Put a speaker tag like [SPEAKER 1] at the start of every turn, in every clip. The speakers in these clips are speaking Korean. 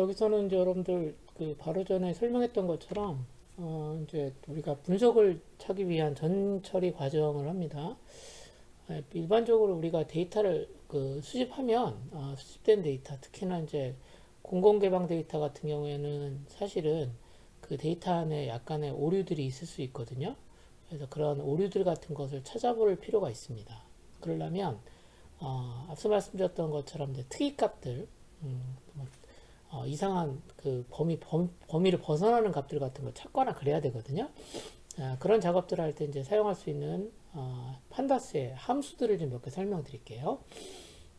[SPEAKER 1] 여기서는 이제 여러분들 그 바로 전에 설명했던 것처럼 이제 우리가 분석을 하기 위한 전처리 과정을 합니다. 일반적으로 우리가 데이터를 그 수집하면 수집된 데이터, 특히나 이제 공공개방 데이터 같은 경우에는 사실은 그 데이터 안에 약간의 오류들이 있을 수 있거든요. 그래서 그런 오류들 같은 것을 찾아볼 필요가 있습니다. 그러려면 앞서 말씀드렸던 것처럼 이제 특이값들, 뭐 이상한 그 범위를 벗어나는 값들 같은 걸 찾거나 그래야 되거든요. 그런 작업들을 할 때 이제 사용할 수 있는 판다스의 함수들을 좀 몇 개 설명드릴게요.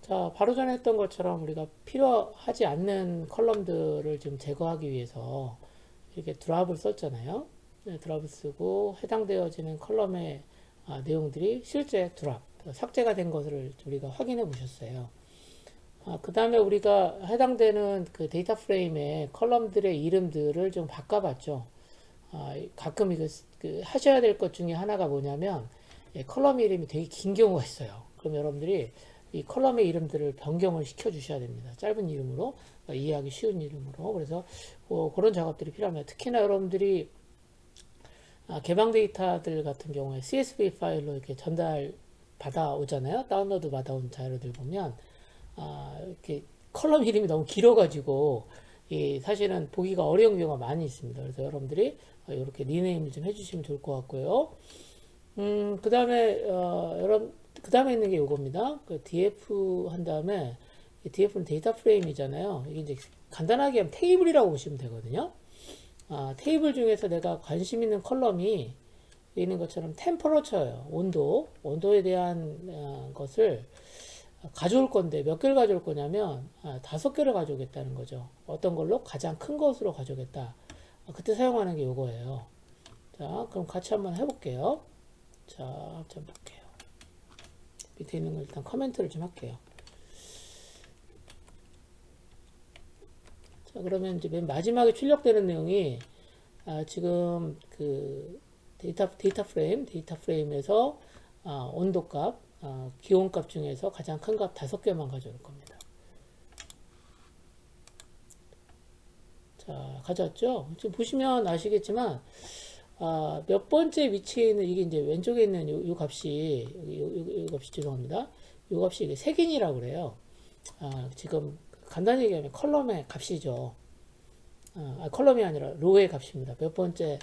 [SPEAKER 1] 자, 바로 전에 했던 것처럼 우리가 필요하지 않는 컬럼들을 좀 제거하기 위해서 이렇게 드랍을 썼잖아요. 네, 드랍을 쓰고 해당되어지는 컬럼의 내용들이 실제 드랍, 삭제가 된 것을 우리가 확인해 보셨어요. 그 다음에 우리가 해당되는 그 데이터 프레임의 컬럼들의 이름들을 좀 바꿔봤죠. 가끔 이거 하셔야 될 것 중에 하나가 뭐냐면 컬럼 이름이 되게 긴 경우가 있어요. 그럼 여러분들이 이 컬럼의 이름들을 변경을 시켜 주셔야 됩니다. 짧은 이름으로, 이해하기 쉬운 이름으로. 그래서 그런 작업들이 필요합니다. 특히나 여러분들이 개방 데이터들 같은 경우에 CSV 파일로 이렇게 전달 받아오잖아요. 다운로드 받아온 자료들 보면 이렇게 컬럼 이름이 너무 길어가지고 사실은 보기가 어려운 경우가 많이 있습니다. 그래서 여러분들이 이렇게 리네임을 좀 해주시면 좋을 것 같고요. 그 다음에 그 다음에 있는 게 이겁니다. 그 DF 한 다음에 DF는 데이터 프레임이잖아요. 이게 이제 간단하게 하면 테이블이라고 보시면 되거든요. 테이블 중에서 내가 관심 있는 컬럼이 있는 것처럼 템퍼러처예요. 온도에 대한 것을 가져올 건데 몇 개를 가져올 거냐면 5개를 가져오겠다는 거죠. 어떤 걸로? 가장 큰 것으로 가져오겠다. 그때 사용하는 게 이거예요. 자, 그럼 같이 한번 해볼게요. 자, 한번 볼게요. 밑에 있는 거 일단 커멘트를 좀 할게요. 자, 그러면 이제 맨 마지막에 출력되는 내용이 지금 그 데이터 프레임에서 온도값, 기온값 중에서 가장 큰 값 5개만 가져올 겁니다. 자, 가져왔죠? 지금 보시면 아시겠지만, 몇 번째 위치에 있는, 이게 이제 왼쪽에 있는 요 값이, 요 값이 죄송합니다. 요 값이 이게 색인이라고 그래요. 지금 간단히 얘기하면 컬럼의 값이죠. 컬럼이 아니라 로의 값입니다. 몇 번째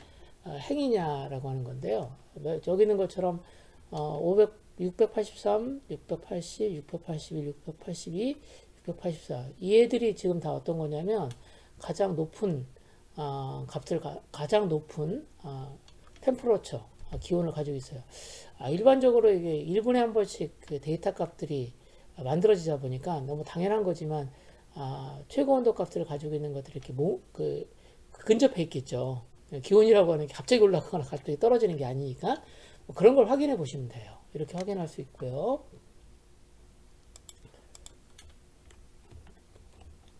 [SPEAKER 1] 행이냐라고 하는 건데요. 여기 있는 것처럼 683, 680, 681, 682, 684. 이 애들이 지금 다 어떤 거냐면 가장 높은 값을 가장 높은 템퍼러처 기온을 가지고 있어요. 일반적으로 이게 1분에 한 번씩 그 데이터 값들이 만들어지다 보니까 너무 당연한 거지만 최고 온도 값들을 가지고 있는 것들이 이렇게 근접해 있겠죠. 기온이라고 하는 게 갑자기 올라가거나 갑자기 떨어지는 게 아니니까 뭐 그런 걸 확인해 보시면 돼요. 이렇게 확인할 수 있고요.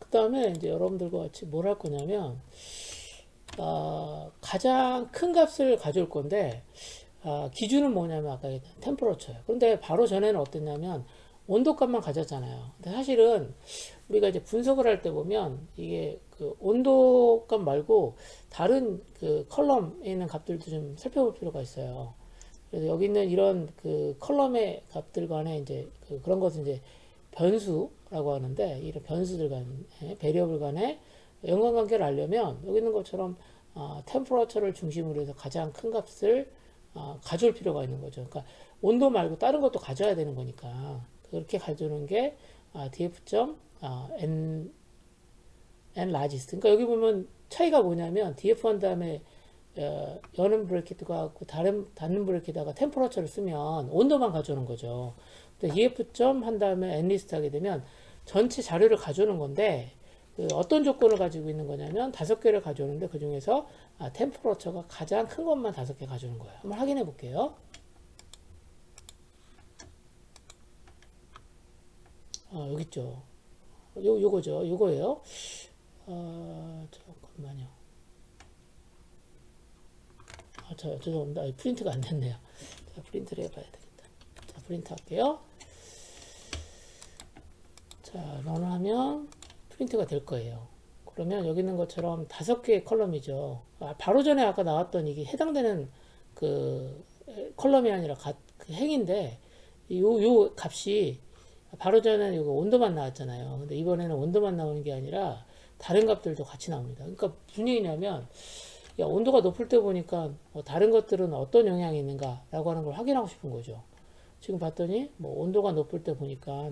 [SPEAKER 1] 그 다음에 이제 여러분들과 같이 뭘 할 거냐면 가장 큰 값을 가져올 건데 기준은 뭐냐면 아까 템퍼러처예요. 그런데 바로 전에는 어땠냐면 온도값만 가졌잖아요. 근데 사실은 우리가 이제 분석을 할 때 보면 이게 그 온도값 말고 다른 그 컬럼에 있는 값들도 좀 살펴볼 필요가 있어요. 그래서 여기 있는 이런 그 컬럼의 값들 간에 이제 그런 것은 이제 변수라고 하는데 이런 변수들 간에 베리어블 간에 연관관계를 알려면 여기 있는 것처럼 템퍼러처를 중심으로 해서 가장 큰 값을 가져올 필요가 있는 거죠. 그러니까 온도 말고 다른 것도 가져야 되는 거니까 그렇게 가져오는 게 df.n largest. 그러니까 여기 보면 차이가 뭐냐면 df 한 다음에 여는 브래킷과 닫는 브래킷에다가 템퍼러처를 쓰면 온도만 가져오는 거죠. 근데 df 한 다음에 n 리스트 하게 되면 전체 자료를 가져오는 건데 어떤 조건을 가지고 있는 거냐면 5개를 가져오는데 그 중에서 템퍼러처가 가장 큰 것만 5개 가져오는 거예요. 한번 확인해 볼게요. 여기 있죠. 요거죠. 요거예요. 잠깐만요. 죄송합니다. 프린트가 안 됐네요. 자, 프린트를 해봐야 되겠다. 자, 프린트 할게요. 자, 런을 하면 프린트가 될 거예요. 그러면 여기 있는 것처럼 5개의 컬럼이죠. 바로 전에 아까 나왔던 이게 해당되는 그 컬럼이 아니라 그 행인데 요 값이 바로 전에는 이거 온도만 나왔잖아요. 근데 이번에는 온도만 나오는 게 아니라 다른 값들도 같이 나옵니다. 그러니까 무슨 얘기냐면 야, 온도가 높을 때 보니까 다른 것들은 어떤 영향이 있는가라고 하는 걸 확인하고 싶은 거죠. 지금 봤더니 뭐 온도가 높을 때 보니까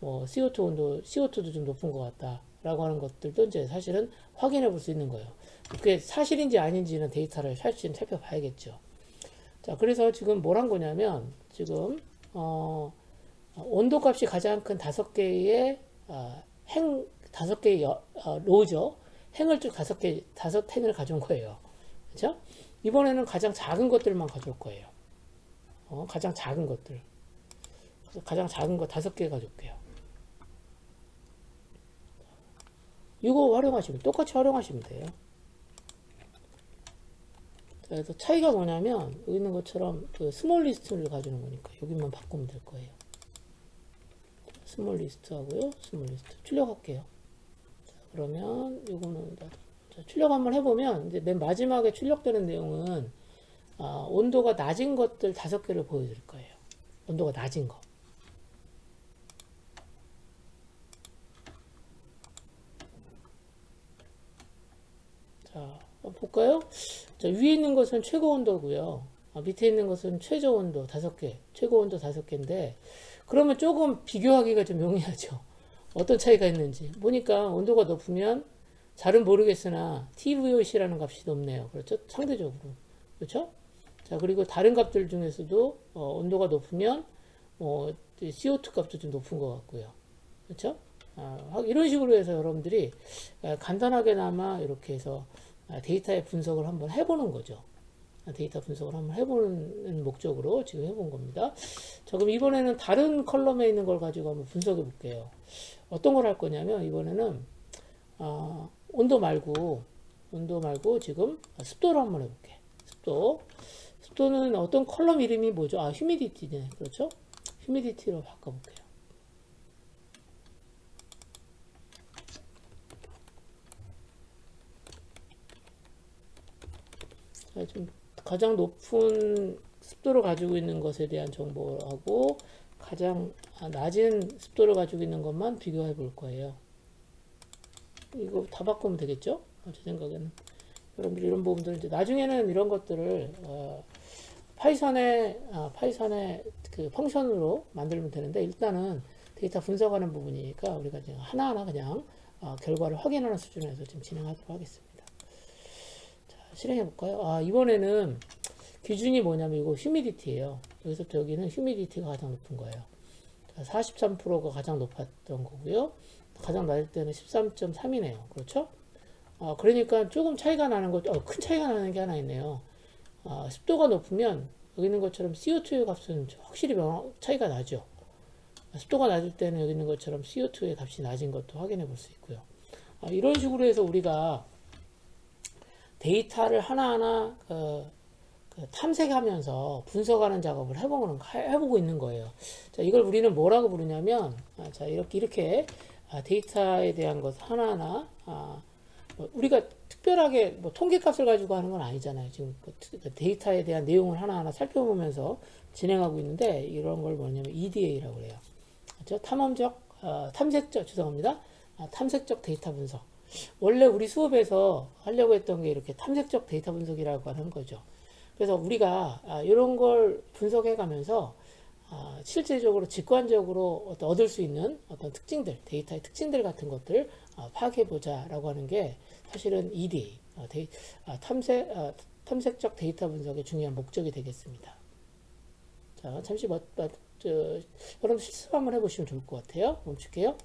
[SPEAKER 1] 뭐 CO2 온도, CO2도 좀 높은 것 같다라고 하는 것들도 이제 사실은 확인해 볼 수 있는 거예요. 그게 사실인지 아닌지는 데이터를 살펴봐야겠죠. 자, 그래서 지금 뭘 한 거냐면 지금 온도 값이 가장 큰 5개의 행 5개의 로죠. 행을 쭉 5 행을 가져온 거예요. 그렇죠? 이번에는 가장 작은 것들만 가져올 거예요. 가장 작은 것들. 그래서 가장 작은 거 5개 가져올게요. 이거 활용하시면 똑같이 활용하시면 돼요. 그래서 차이가 뭐냐면 여기 있는 것처럼 그 스몰 리스트를 가져오는 거니까 여기만 바꾸면 될 거예요. 스몰 리스트 하고요. 스몰 리스트 출력할게요. 자, 그러면 요거는 출력 한번 해보면 이제 맨 마지막에 출력되는 내용은 온도가 낮은 것들 5개를 보여드릴 거예요. 온도가 낮은 거. 자, 볼까요? 자, 위에 있는 것은 최고 온도고요. 밑에 있는 것은 최저 온도 5개, 최고 온도 5개인데 그러면 조금 비교하기가 좀 용이하죠. 어떤 차이가 있는지 보니까 온도가 높으면 잘은 모르겠으나 TVOC라는 값이 높네요. 그렇죠? 상대적으로. 그렇죠? 자, 그리고 다른 값들 중에서도 온도가 높으면 CO2 값도 좀 높은 것 같고요. 그렇죠? 이런 식으로 해서 여러분들이 간단하게나마 이렇게 해서 데이터의 분석을 한번 해보는 거죠. 데이터 분석을 한번 해보는 목적으로 지금 해본 겁니다. 자, 그럼 이번에는 다른 컬럼에 있는 걸 가지고 한번 분석해 볼게요. 어떤 걸 할 거냐면 이번에는 온도 말고 지금 습도를 한번 해볼게. 습도는 어떤 컬럼 이름이 뭐죠? 휴미디티네. 그렇죠? 휴미디티로 바꿔볼게요. 자, 좀 가장 높은 습도를 가지고 있는 것에 대한 정보하고 가장 낮은 습도를 가지고 있는 것만 비교해 볼 거예요. 이거 다 바꾸면 되겠죠? 제 생각에는. 여러분들 이런 부분들 이제 나중에는 이런 것들을 파이썬의 그 펑션으로 만들면 되는데 일단은 데이터 분석하는 부분이니까 우리가 그냥 하나하나 그냥 결과를 확인하는 수준에서 지금 진행하도록 하겠습니다. 자, 실행해 볼까요? 이번에는 기준이 뭐냐면 이거 휴미디티예요. 여기서부터 여기는 휴미디티가 가장 높은 거예요. 43%가 가장 높았던 거고요. 가장 낮을 때는 13.3이네요. 그렇죠? 그러니까 조금 차이가 나는 거, 큰 차이가 나는 게 하나 있네요. 습도가 높으면 여기 있는 것처럼 CO2의 값은 확실히 차이가 나죠. 습도가 낮을 때는 여기 있는 것처럼 CO2의 값이 낮은 것도 확인해 볼 수 있고요. 이런 식으로 해서 우리가 데이터를 하나하나 탐색하면서 분석하는 작업을 해보고 있는 거예요. 자, 이걸 우리는 뭐라고 부르냐면, 자, 이렇게 데이터에 대한 것 하나하나, 우리가 특별하게 뭐 통계값을 가지고 하는 건 아니잖아요. 지금 데이터에 대한 내용을 하나하나 살펴보면서 진행하고 있는데, 이런 걸 뭐냐면 EDA라고 해요. 그렇죠? 탐색적 데이터 분석. 원래 우리 수업에서 하려고 했던 게 이렇게 탐색적 데이터 분석이라고 하는 거죠. 그래서 우리가 이런 걸 분석해 가면서 실제적으로 직관적으로 얻을 수 있는 어떤 특징들, 데이터의 특징들 같은 것들 파악해 보자라고 하는 게 사실은 EDA, 탐색적 데이터 분석의 중요한 목적이 되겠습니다. 자, 잠시 여러분 실습 한번 해보시면 좋을 것 같아요. 멈출게요.